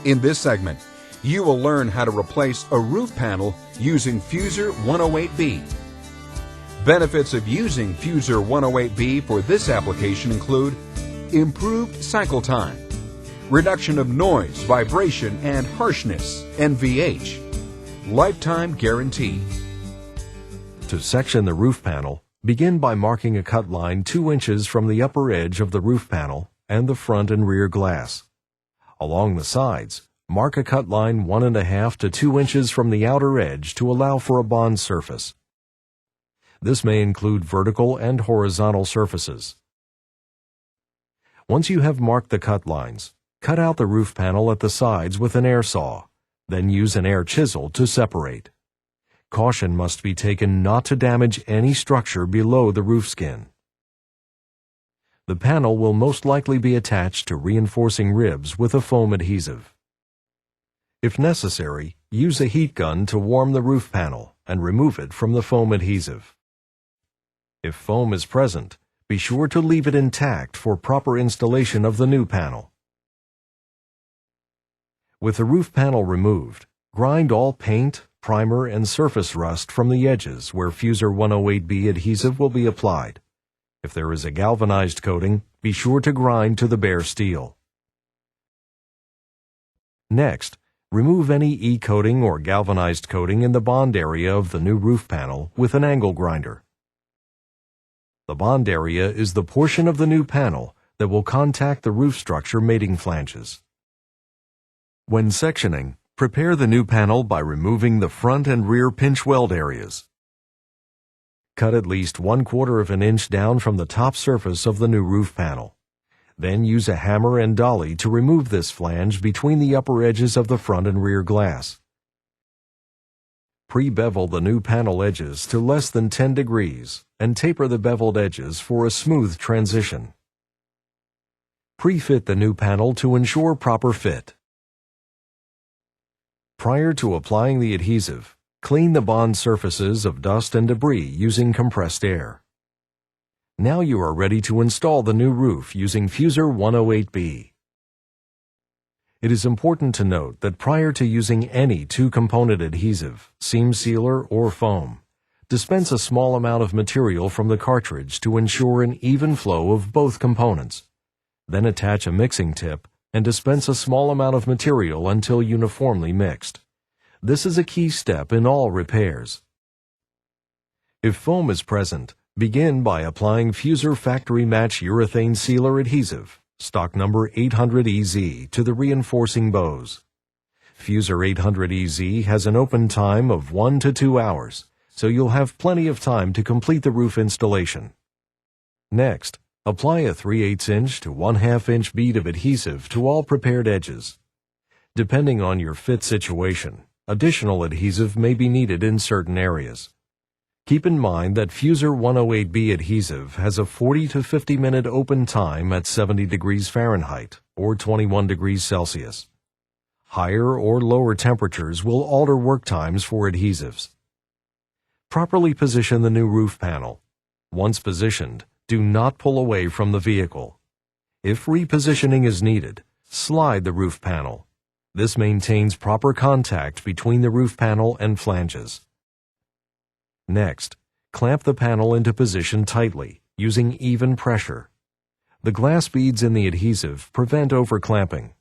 In this segment, you will learn how to replace a roof panel using Fuser 108B. Benefits of using Fuser 108B for this application include improved cycle time, reduction of noise, vibration, and harshness, NVH, lifetime guarantee. To section the roof panel, begin by marking a cut line 2 inches from the upper edge of the roof panel and the front and rear glass. Along the sides, mark a cut line 1.5 to 2 inches from the outer edge to allow for a bond surface. This may include vertical and horizontal surfaces. Once you have marked the cut lines, cut out the roof panel at the sides with an air saw, then use an air chisel to separate. Caution must be taken not to damage any structure below the roof skin. The panel will most likely be attached to reinforcing ribs with a foam adhesive. If necessary, use a heat gun to warm the roof panel and remove it from the foam adhesive. If foam is present, be sure to leave it intact for proper installation of the new panel. With the roof panel removed, grind all paint, primer, and surface rust from the edges where Fuser 108B adhesive will be applied. If there is a galvanized coating, be sure to grind to the bare steel. Next, remove any E-coating or galvanized coating in the bond area of the new roof panel with an angle grinder. The bond area is the portion of the new panel that will contact the roof structure mating flanges. When sectioning, prepare the new panel by removing the front and rear pinch weld areas. Cut at least 1/4 of an inch down from the top surface of the new roof panel. Then use a hammer and dolly to remove this flange between the upper edges of the front and rear glass. Pre-bevel the new panel edges to less than 10 degrees and taper the beveled edges for a smooth transition. Pre-fit the new panel to ensure proper fit. Prior to applying the adhesive, clean the bond surfaces of dust and debris using compressed air. Now you are ready to install the new roof using Fuser 108B. It is important to note that prior to using any two-component adhesive, seam sealer, or foam, dispense a small amount of material from the cartridge to ensure an even flow of both components. Then attach a mixing tip and dispense a small amount of material until uniformly mixed. This is a key step in all repairs. If foam is present, begin by applying Fuser Factory Match Urethane Sealer Adhesive, stock number 800EZ, to the reinforcing bows. Fuser 800EZ has an open time of 1 to 2 hours, so you'll have plenty of time to complete the roof installation. Next, apply a 3/8 inch to 1/2 inch bead of adhesive to all prepared edges. Depending on your fit situation, additional adhesive may be needed in certain areas. Keep in mind that Fuser 108B adhesive has a 40 to 50 minute open time at 70 degrees Fahrenheit or 21 degrees Celsius. Higher or lower temperatures will alter work times for adhesives. Properly position the new roof panel. Once positioned, do not pull away from the vehicle. If repositioning is needed, slide the roof panel. This maintains proper contact between the roof panel and flanges. Next, clamp the panel into position tightly, using even pressure. The glass beads in the adhesive prevent overclamping.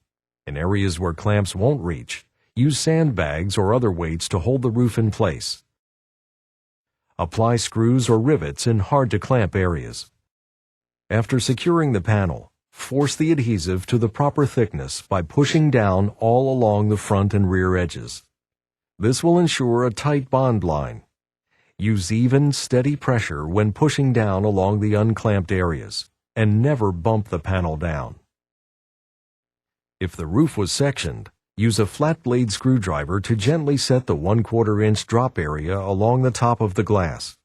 In areas where clamps won't reach, use sandbags or other weights to hold the roof in place. Apply screws or rivets in hard-to-clamp areas. After securing the panel, force the adhesive to the proper thickness by pushing down all along the front and rear edges. This will ensure a tight bond line. Use even, steady pressure when pushing down along the unclamped areas, and never bump the panel down. If the roof was sectioned, use a flat blade screwdriver to gently set the 1/4 inch drop area along the top of the glass.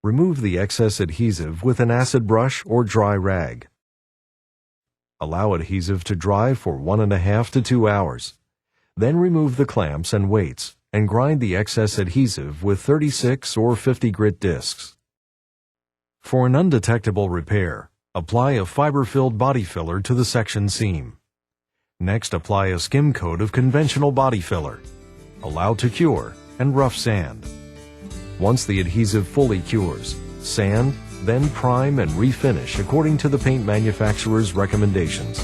Remove the excess adhesive with an acid brush or dry rag. Allow adhesive to dry for 1.5 to 2 hours. Then remove the clamps and weights and grind the excess adhesive with 36 or 50 grit discs. For an undetectable repair, apply a fiber-filled body filler to the section seam. Next, apply a skim coat of conventional body filler. Allow to cure and rough sand. Once the adhesive fully cures, sand, then prime and refinish according to the paint manufacturer's recommendations.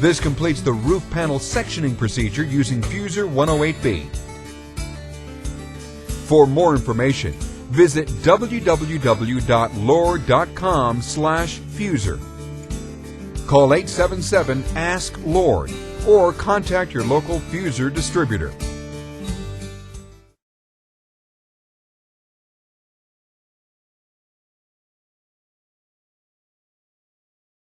This completes the roof panel sectioning procedure using Fuser 108B. For more information, visit www.lord.com/Fuser. Call 877-ASK-LORD or contact your local Fuser distributor.